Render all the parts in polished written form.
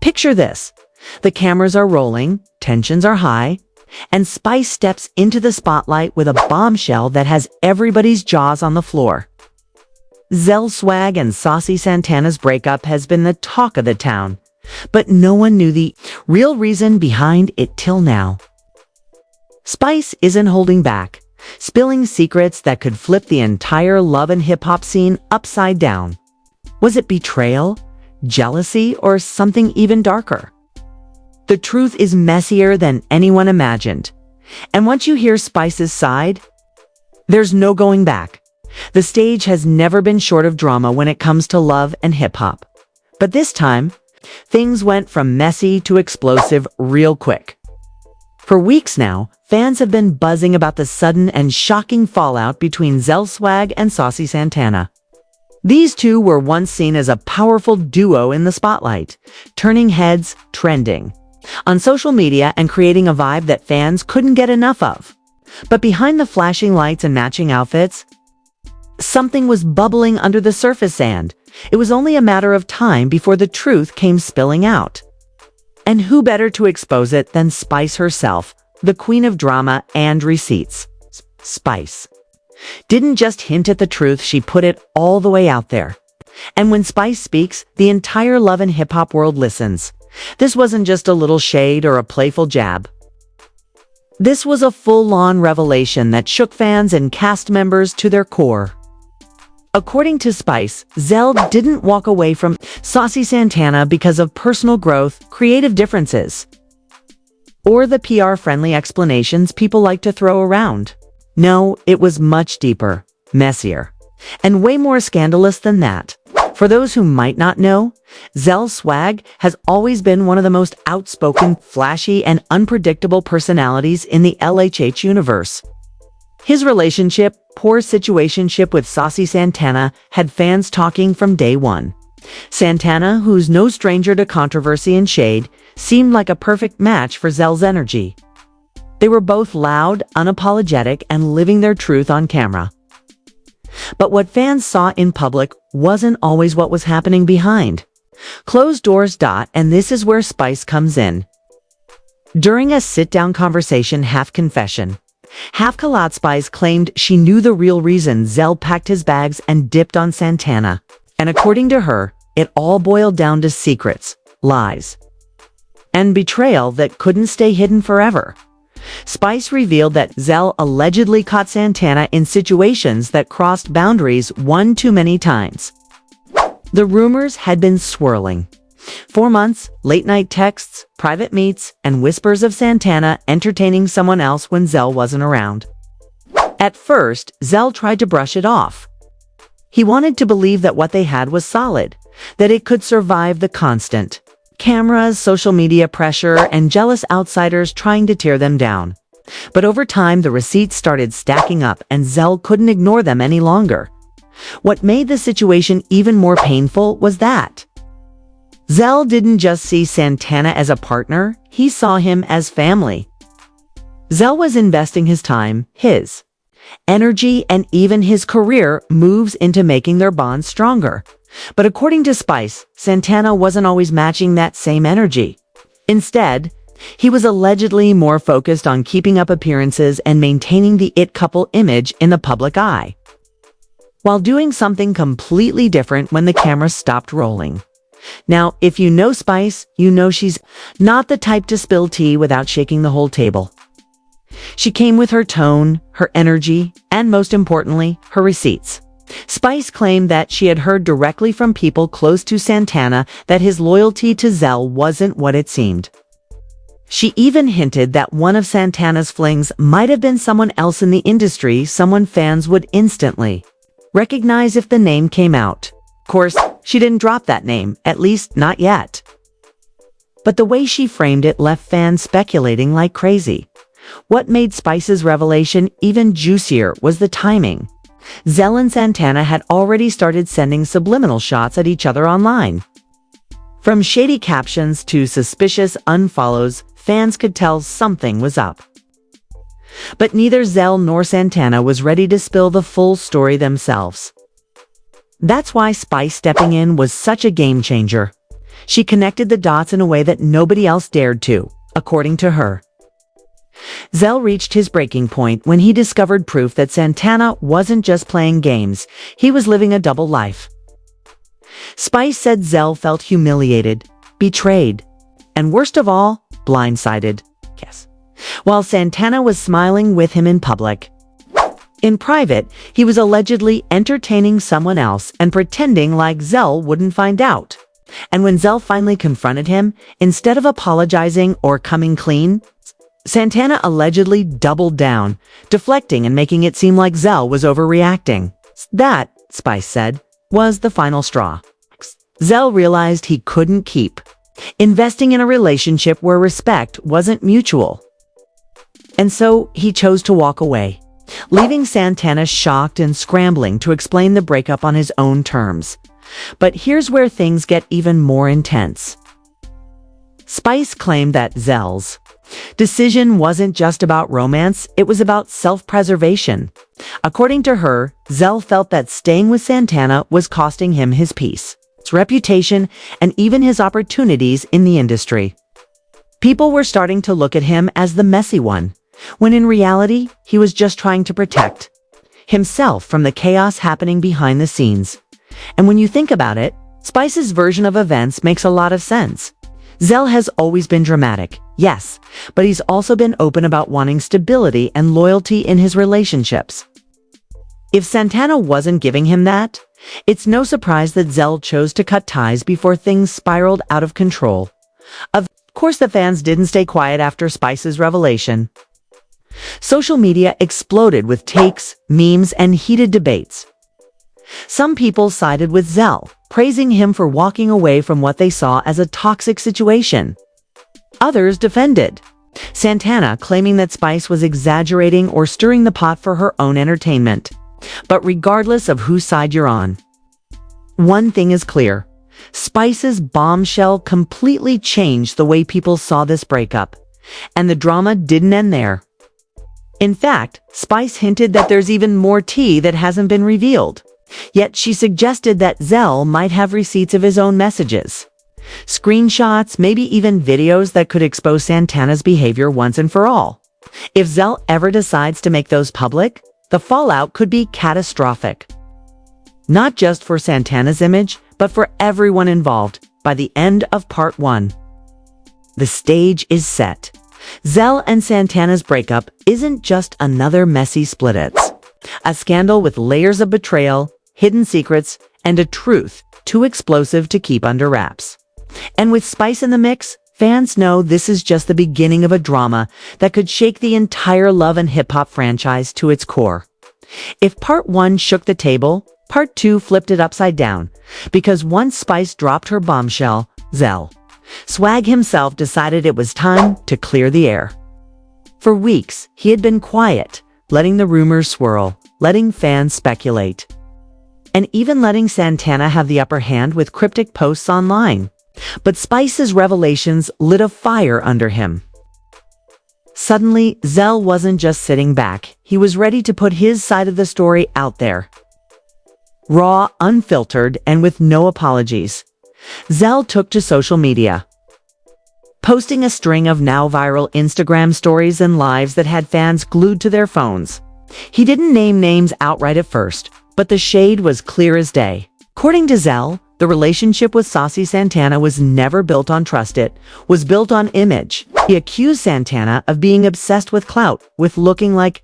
Picture this. The cameras are rolling, tensions are high, and Spice steps into the spotlight with a bombshell that has everybody's jaws on the floor. Zell Swag and Saucy Santana's breakup has been the talk of the town, but no one knew the real reason behind it till now. Spice isn't holding back, spilling secrets that could flip the entire love and hip-hop scene upside down. Was it betrayal, jealousy, or something even darker? The truth is messier than anyone imagined. And once you hear Spice's side, there's no going back. The stage has never been short of drama when it comes to love and hip-hop. But this time, things went from messy to explosive real quick. For weeks now, fans have been buzzing about the sudden and shocking fallout between Zell Swag and Saucy Santana. These two were once seen as a powerful duo in the spotlight, turning heads, trending on social media and creating a vibe that fans couldn't get enough of. But behind the flashing lights and matching outfits, something was bubbling under the surface, and it was only a matter of time before the truth came spilling out. And who better to expose it than Spice herself, the queen of drama and receipts. Spice didn't just hint at the truth, she put it all the way out there. And when Spice speaks, the entire love and hip-hop world listens. This wasn't just a little shade or a playful jab. This was a full-on revelation that shook fans and cast members to their core. According to Spice, Zell didn't walk away from Saucy Santana because of personal growth, creative differences, or the PR-friendly explanations people like to throw around. No, it was much deeper, messier, and way more scandalous than that. For those who might not know, Zell Swag has always been one of the most outspoken, flashy, and unpredictable personalities in the LHH universe. His poor situationship with Saucy Santana had fans talking from day one. Santana, who's no stranger to controversy and shade, seemed like a perfect match for Zell's energy. They were both loud, unapologetic, and living their truth on camera. But what fans saw in public wasn't always what was happening behind closed doors. And this is where Spice comes in. During a sit-down conversation, half confession, half collab, Spice claimed she knew the real reason Zell packed his bags and dipped on Santana. And according to her, it all boiled down to secrets, lies, and betrayal that couldn't stay hidden forever. Spice revealed that Zell allegedly caught Santana in situations that crossed boundaries one too many times. The rumors had been swirling. 4 months, late-night texts, private meets, and whispers of Santana entertaining someone else when Zell wasn't around. At first, Zell tried to brush it off. He wanted to believe that what they had was solid, that it could survive the constant cameras, social media pressure, and jealous outsiders trying to tear them down. But over time, the receipts started stacking up, and Zell couldn't ignore them any longer. What made the situation even more painful was that Zell didn't just see Santana as a partner, he saw him as family. Zell was investing his time, his energy, and even his career moves into making their bond stronger. But according to Spice, Santana wasn't always matching that same energy. Instead, he was allegedly more focused on keeping up appearances and maintaining the it couple image in the public eye, while doing something completely different when the camera stopped rolling. Now, if you know Spice, you know she's not the type to spill tea without shaking the whole table. She came with her tone, her energy, and most importantly, her receipts. Spice claimed that she had heard directly from people close to Santana that his loyalty to Zell wasn't what it seemed. She even hinted that one of Santana's flings might have been someone else in the industry, someone fans would instantly recognize if the name came out. Of course, she didn't drop that name, at least not yet. But the way she framed it left fans speculating like crazy. What made Spice's revelation even juicier was the timing. Zell and Santana had already started sending subliminal shots at each other online. From shady captions to suspicious unfollows, fans could tell something was up. But neither Zell nor Santana was ready to spill the full story themselves. That's why Spice stepping in was such a game changer. She connected the dots in a way that nobody else dared to, according to her. Zell reached his breaking point when he discovered proof that Santana wasn't just playing games, he was living a double life. Spice said Zell felt humiliated, betrayed, and worst of all, blindsided. Yes. While Santana was smiling with him in public. In private, he was allegedly entertaining someone else and pretending like Zell wouldn't find out. And when Zell finally confronted him, instead of apologizing or coming clean, Santana allegedly doubled down, deflecting and making it seem like Zell was overreacting. That, Spice said, was the final straw. Zell realized he couldn't keep investing in a relationship where respect wasn't mutual. And so he chose to walk away, leaving Santana shocked and scrambling to explain the breakup on his own terms. But here's where things get even more intense. Spice claimed that Zell's decision wasn't just about romance, it was about self-preservation. According to her, Zell felt that staying with Santana was costing him his peace, his reputation, and even his opportunities in the industry. People were starting to look at him as the messy one, when in reality, he was just trying to protect himself from the chaos happening behind the scenes. And when you think about it, Spice's version of events makes a lot of sense. Zell has always been dramatic, yes, but he's also been open about wanting stability and loyalty in his relationships. If Santana wasn't giving him that, it's no surprise that Zell chose to cut ties before things spiraled out of control. Of course, the fans didn't stay quiet after Spice's revelation. Social media exploded with takes, memes, and heated debates. Some people sided with Zell, praising him for walking away from what they saw as a toxic situation. Others defended Santana, claiming that Spice was exaggerating or stirring the pot for her own entertainment. But regardless of whose side you're on, one thing is clear. Spice's bombshell completely changed the way people saw this breakup. And the drama didn't end there. In fact, Spice hinted that there's even more tea that hasn't been revealed. Yet she suggested that Zell might have receipts of his own messages, screenshots, maybe even videos that could expose Santana's behavior once and for all. If Zell ever decides to make those public, the fallout could be catastrophic. Not just for Santana's image, but for everyone involved by the end of part 1. The stage is set. Zell and Santana's breakup isn't just another messy split. It's a scandal with layers of betrayal, hidden secrets, and a truth too explosive to keep under wraps. And with Spice in the mix, fans know this is just the beginning of a drama that could shake the entire love and hip-hop franchise to its core. If part 1 shook the table, part 2 flipped it upside down, because once Spice dropped her bombshell, Zell Swag himself decided it was time to clear the air. For weeks, he had been quiet, letting the rumors swirl, letting fans speculate, and even letting Santana have the upper hand with cryptic posts online. But Spice's revelations lit a fire under him. Suddenly, Zell wasn't just sitting back, he was ready to put his side of the story out there. Raw, unfiltered, and with no apologies, Zell took to social media, posting a string of now viral Instagram stories and lives that had fans glued to their phones. He didn't name names outright at first, but the shade was clear as day. According to Zell, the relationship with Saucy Santana was never built on trust, it was built on image. He accused Santana of being obsessed with clout, with looking like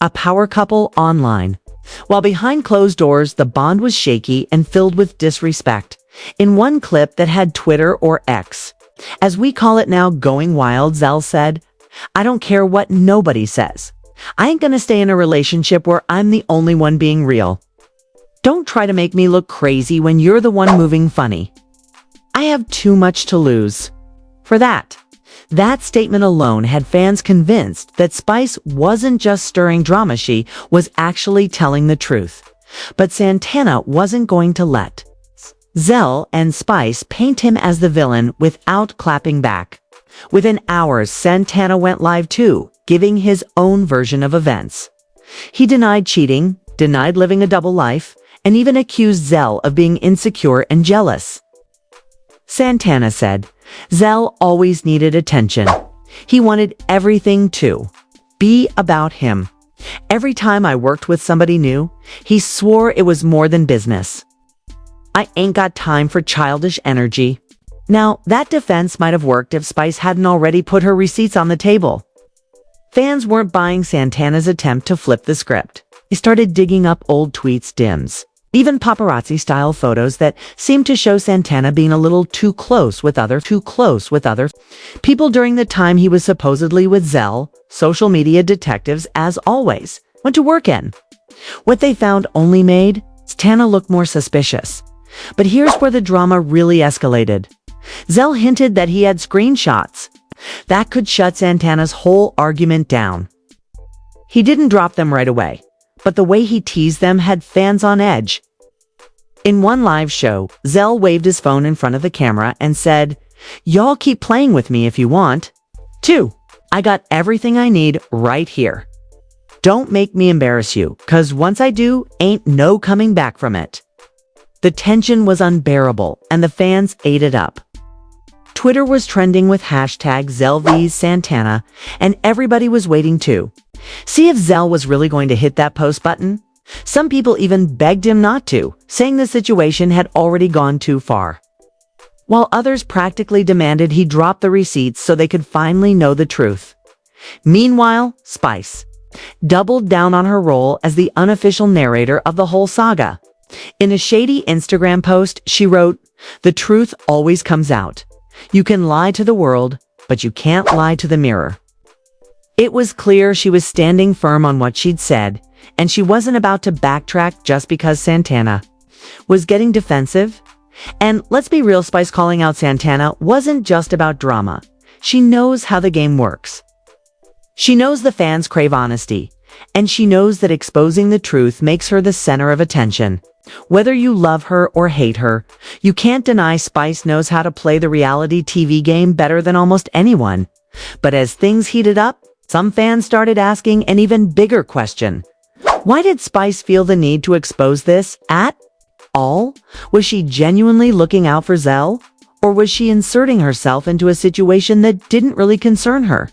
a power couple online. While behind closed doors, the bond was shaky and filled with disrespect. In one clip that had Twitter, or X, as we call it now, going wild, Zell said, "I don't care what nobody says. I ain't gonna stay in a relationship where I'm the only one being real. Don't try to make me look crazy when you're the one moving funny. I have too much to lose." For that statement alone had fans convinced that Spice wasn't just stirring drama, she was actually telling the truth. But Santana wasn't going to let Zell and Spice paint him as the villain without clapping back. Within hours, Santana went live too, giving his own version of events. He denied cheating, denied living a double life, and even accused Zell of being insecure and jealous. Santana said. Zell always needed attention. He wanted everything to be about him. Every time I worked with somebody new, he swore it was more than business. I ain't got time for childish energy. Now, that defense might have worked if Spice hadn't already put her receipts on the table. Fans weren't buying Santana's attempt to flip the script. They started digging up old tweets, DMs, even paparazzi-style photos that seemed to show Santana being a little too close with other people during the time he was supposedly with Zell. Social media detectives, as always, went to work in. What they found only made Santana look more suspicious. But here's where the drama really escalated. Zell hinted that he had screenshots. That could shut Santana's whole argument down. He didn't drop them right away, but the way he teased them had fans on edge. In one live show, Zell waved his phone in front of the camera and said, "Y'all keep playing with me if you want. 2. I got everything I need right here. Don't make me embarrass you, 'cause once I do, ain't no coming back from it." The tension was unbearable, and the fans ate it up. Twitter was trending with hashtag Zell vs Santana, and everybody was waiting to see if Zell was really going to hit that post button. Some people even begged him not to, saying the situation had already gone too far, while others practically demanded he drop the receipts so they could finally know the truth. Meanwhile, Spice doubled down on her role as the unofficial narrator of the whole saga. In a shady Instagram post, she wrote, "The truth always comes out. You can lie to the world, but you can't lie to the mirror." It was clear she was standing firm on what she'd said, and she wasn't about to backtrack just because Santana was getting defensive. And let's be real, Spice calling out Santana wasn't just about drama. She knows how the game works. She knows the fans crave honesty, and she knows that exposing the truth makes her the center of attention. Whether you love her or hate her, you can't deny Spice knows how to play the reality TV game better than almost anyone. But as things heated up, some fans started asking an even bigger question. Why did Spice feel the need to expose this at all? Was she genuinely looking out for Zell? Or was she inserting herself into a situation that didn't really concern her?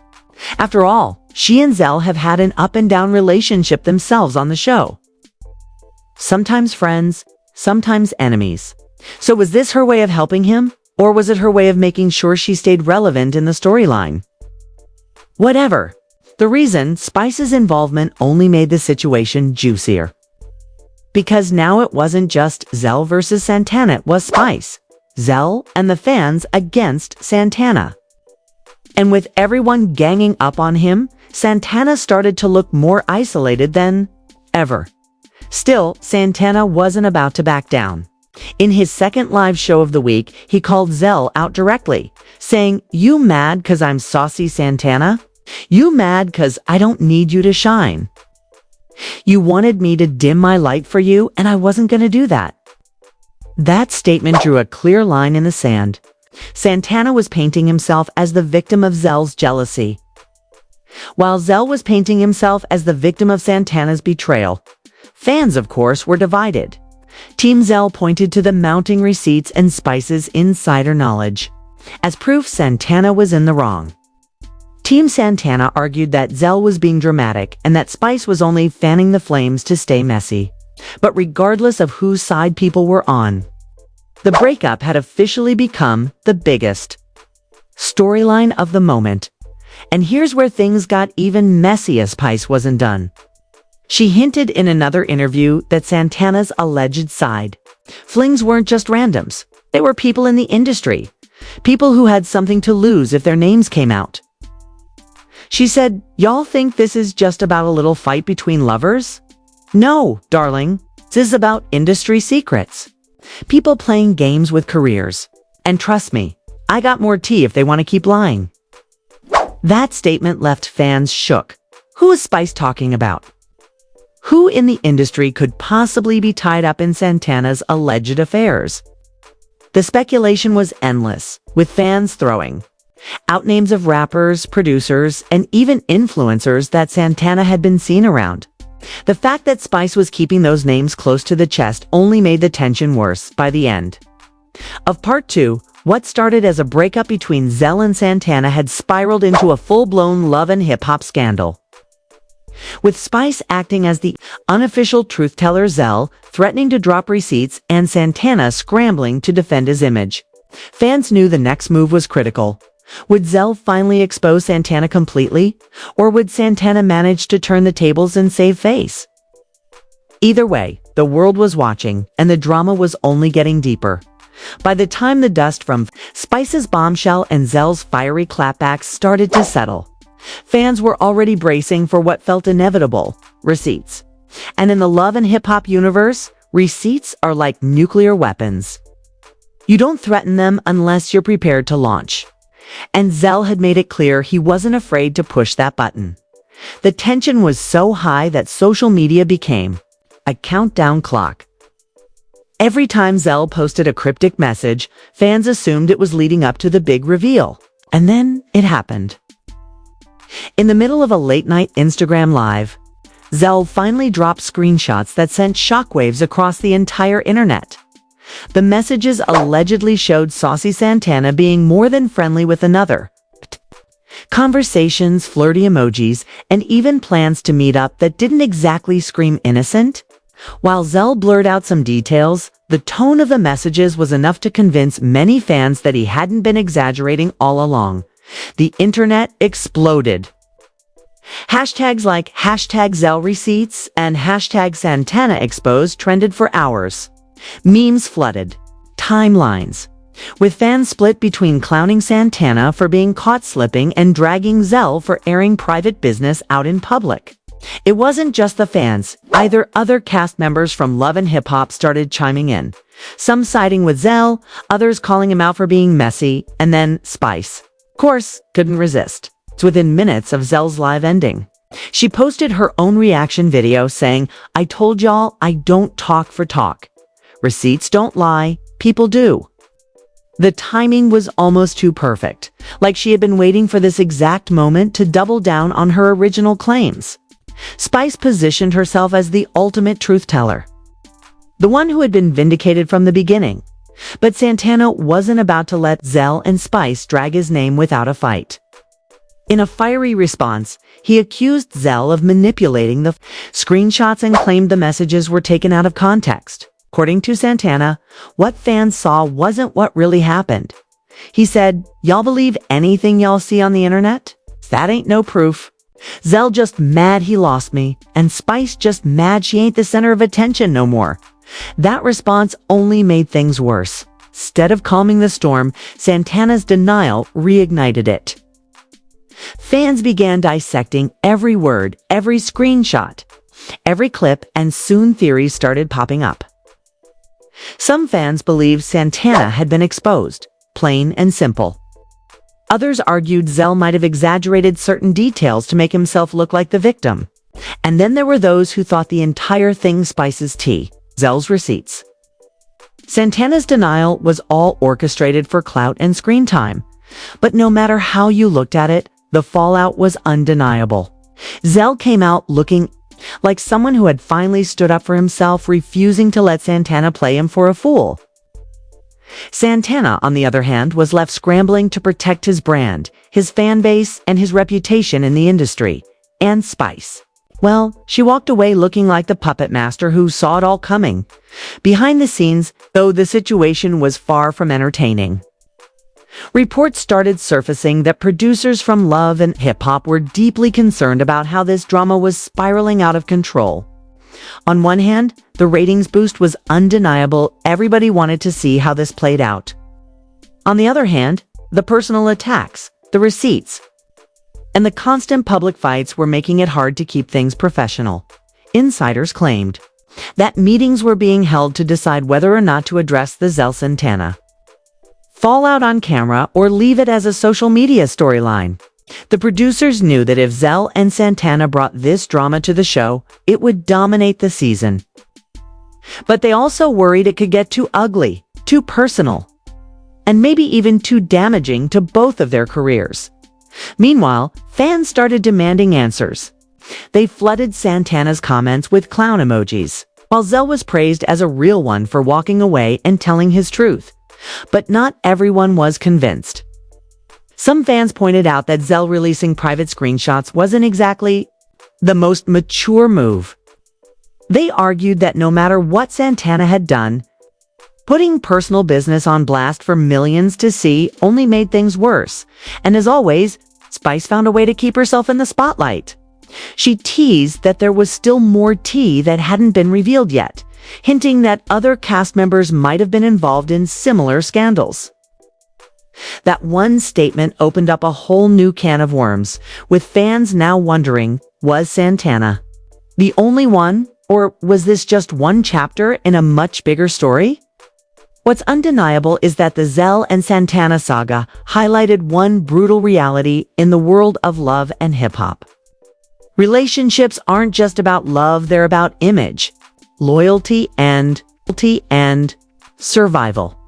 After all, she and Zell have had an up-and-down relationship themselves on the show. Sometimes friends, sometimes enemies. So was this her way of helping him? Or was it her way of making sure she stayed relevant in the storyline? Whatever the reason, Spice's involvement only made the situation juicier. Because now it wasn't just Zell versus Santana, it was Spice, Zell, and the fans against Santana. And with everyone ganging up on him, Santana started to look more isolated than ever. Still, Santana wasn't about to back down. In his second live show of the week, he called Zell out directly, saying, "You mad 'cause I'm Saucy Santana? You mad 'cause I don't need you to shine? You wanted me to dim my light for you, and I wasn't gonna do that." That statement drew a clear line in the sand. Santana was painting himself as the victim of Zell's jealousy, while Zell was painting himself as the victim of Santana's betrayal. Fans, of course, were divided. Team Zell pointed to the mounting receipts and Spice's insider knowledge as proof Santana was in the wrong. Team Santana argued that Zell was being dramatic and that Spice was only fanning the flames to stay messy. But regardless of whose side people were on, the breakup had officially become the biggest storyline of the moment. And here's where things got even messy as Spice wasn't done. She hinted in another interview that Santana's alleged side flings weren't just randoms. They were people in the industry, people who had something to lose if their names came out. She said, "Y'all think this is just about a little fight between lovers? No, darling, this is about industry secrets. People playing games with careers. And trust me, I got more tea if they want to keep lying." That statement left fans shook. Who is Spice talking about? Who in the industry could possibly be tied up in Santana's alleged affairs? The speculation was endless, with fans throwing out names of rappers, producers, and even influencers that Santana had been seen around. The fact that Spice was keeping those names close to the chest only made the tension worse. By the end of part 2, What started as a breakup between Zell and Santana had spiraled into a full-blown love and hip-hop scandal. With Spice acting as the unofficial truth-teller, Zell threatening to drop receipts, and Santana scrambling to defend his image. Fans knew the next move was critical. Would Zell finally expose Santana completely, or would Santana manage to turn the tables and save face? Either way, the world was watching, and the drama was only getting deeper. By the time the dust from Spice's bombshell and Zell's fiery clapbacks started to settle, fans were already bracing for what felt inevitable: receipts. And in the love and hip-hop universe, receipts are like nuclear weapons. You don't threaten them unless you're prepared to launch. And Zell had made it clear he wasn't afraid to push that button. The tension was so high that social media became a countdown clock. Every time Zell posted a cryptic message, fans assumed it was leading up to the big reveal. And then it happened. In the middle of a late-night Instagram live, Zell finally dropped screenshots that sent shockwaves across the entire internet. The messages allegedly showed Saucy Santana being more than friendly with another. Conversations, flirty emojis, and even plans to meet up that didn't exactly scream innocent. While Zell blurred out some details, the tone of the messages was enough to convince many fans that he hadn't been exaggerating all along. The internet exploded. Hashtags like #ZellReceipts and #SantanaExposed trended for hours. Memes flooded timelines, with fans split between clowning Santana for being caught slipping and dragging Zell for airing private business out in public. It wasn't just the fans, either. Other cast members from Love and Hip Hop started chiming in, some siding with Zell, others calling him out for being messy, and then Spice, of course, couldn't resist. Within minutes of Zell's live ending, she posted her own reaction video saying, "I told y'all I don't talk for talk. Receipts don't lie, people do." The timing was almost too perfect, like she had been waiting for this exact moment to double down on her original claims. Spice positioned herself as the ultimate truth-teller, the one who had been vindicated from the beginning. But Santana wasn't about to let Zell and Spice drag his name without a fight. In a fiery response, he accused Zell of manipulating the screenshots and claimed the messages were taken out of context. According to Santana, what fans saw wasn't what really happened. He said, "Y'all believe anything y'all see on the internet? That ain't no proof. Zell just mad he lost me, and Spice just mad she ain't the center of attention no more." That response only made things worse. Instead of calming the storm, Santana's denial reignited it. Fans began dissecting every word, every screenshot, every clip, and soon theories started popping up. Some fans believed Santana had been exposed, plain and simple. Others argued Zell might have exaggerated certain details to make himself look like the victim. And then there were those who thought the entire thing Spice's tea, Zell's receipts. Santana's denial was all orchestrated for clout and screen time. But no matter how you looked at it, the fallout was undeniable. Zell came out looking like someone who had finally stood up for himself, refusing to let Santana play him for a fool. Santana, on the other hand, was left scrambling to protect his brand, his fan base, and his reputation in the industry. And Spice, well, she walked away looking like the puppet master who saw it all coming. Behind the scenes, though, the situation was far from entertaining. Reports started surfacing that producers from Love and Hip Hop were deeply concerned about how this drama was spiraling out of control. On one hand, the ratings boost was undeniable. Everybody wanted to see how this played out. On the other hand, the personal attacks, the receipts, and the constant public fights were making it hard to keep things professional. Insiders claimed that meetings were being held to decide whether or not to address the Zell-Santana fallout on camera or leave it as a social media storyline. The producers knew that if Zell and Santana brought this drama to the show, it would dominate the season. But they also worried it could get too ugly, too personal, and maybe even too damaging to both of their careers. Meanwhile, fans started demanding answers. They flooded Santana's comments with clown emojis, while Zell was praised as a real one for walking away and telling his truth. But not everyone was convinced. Some fans pointed out that Zell releasing private screenshots wasn't exactly the most mature move. They argued that no matter what Santana had done, putting personal business on blast for millions to see only made things worse. And as always, Spice found a way to keep herself in the spotlight. She teased that there was still more tea that hadn't been revealed yet, hinting that other cast members might have been involved in similar scandals. That one statement opened up a whole new can of worms, with fans now wondering, was Santana the only one, or was this just one chapter in a much bigger story? What's undeniable is that the Zell and Santana saga highlighted one brutal reality in the world of love and hip-hop. Relationships aren't just about love, they're about image, loyalty, and survival.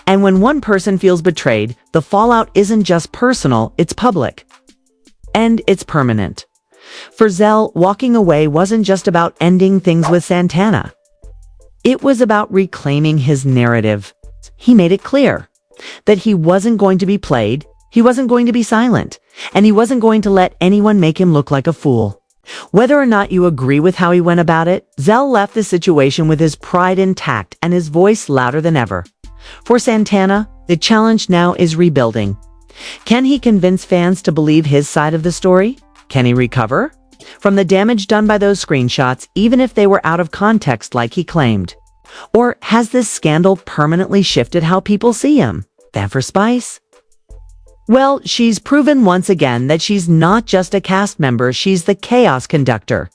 And when one person feels betrayed, the fallout isn't just personal, it's public. And it's permanent. For Zell, walking away wasn't just about ending things with Santana. It was about reclaiming his narrative. He made it clear that he wasn't going to be played, he wasn't going to be silent, and he wasn't going to let anyone make him look like a fool. Whether or not you agree with how he went about it, Zell left the situation with his pride intact and his voice louder than ever. For Santana, the challenge now is rebuilding. Can he convince fans to believe his side of the story? Can he recover from the damage done by those screenshots, even if they were out of context like he claimed? Or has this scandal permanently shifted how people see him? That for Spice? Well, she's proven once again that she's not just a cast member, she's the chaos conductor.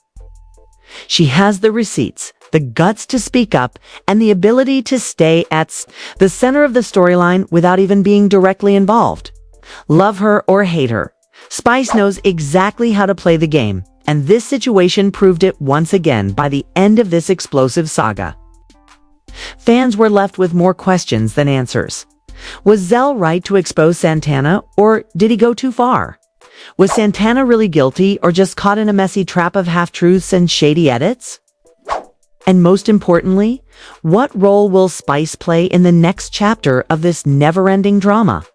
She has the receipts, the guts to speak up, and the ability to stay at the center of the storyline without even being directly involved. Love her or hate her, Spice knows exactly how to play the game, and this situation proved it once again by the end of this explosive saga. Fans were left with more questions than answers. Was Zell right to expose Santana, or did he go too far? Was Santana really guilty, or just caught in a messy trap of half-truths and shady edits? And most importantly, what role will Spice play in the next chapter of this never-ending drama?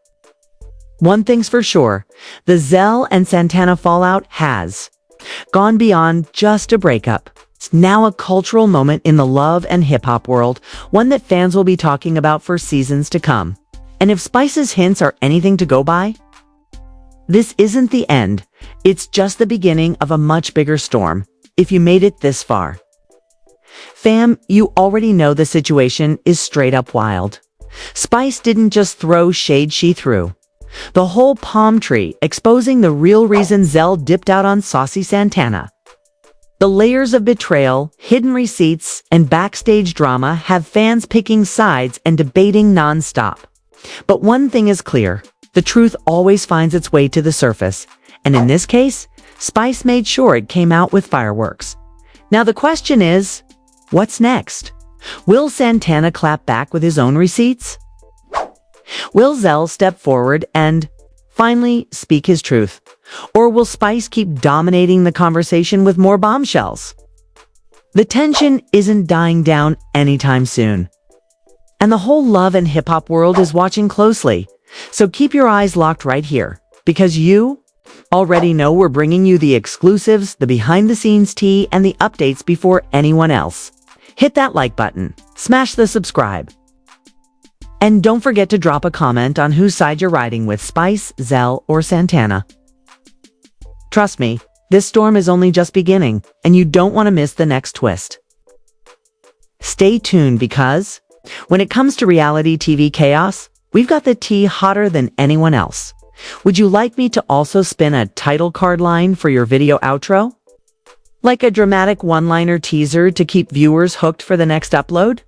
One thing's for sure, the Zell and Santana fallout has gone beyond just a breakup. It's now a cultural moment in the love and hip-hop world, one that fans will be talking about for seasons to come. And if Spice's hints are anything to go by, this isn't the end. It's just the beginning of a much bigger storm, if you made it this far. Fam, you already know the situation is straight up wild. Spice didn't just throw shade, she threw the whole palm tree, exposing the real reason Zell dipped out on Saucy Santana. The layers of betrayal, hidden receipts, and backstage drama have fans picking sides and debating non-stop. But one thing is clear, the truth always finds its way to the surface, and in this case, Spice made sure it came out with fireworks. Now the question is, what's next? Will Santana clap back with his own receipts? Will Zell step forward and finally speak his truth? Or will Spice keep dominating the conversation with more bombshells? The tension isn't dying down anytime soon. And the whole love and hip-hop world is watching closely. So keep your eyes locked right here, because you already know we're bringing you the exclusives, the behind-the-scenes tea, and the updates before anyone else. Hit that like button, smash the subscribe. And don't forget to drop a comment on whose side you're riding with, Spice, Zell, or Santana. Trust me, this storm is only just beginning, and you don't want to miss the next twist. Stay tuned because, when it comes to reality TV chaos, we've got the tea hotter than anyone else. Would you like me to also spin a title card line for your video outro? Like a dramatic one-liner teaser to keep viewers hooked for the next upload?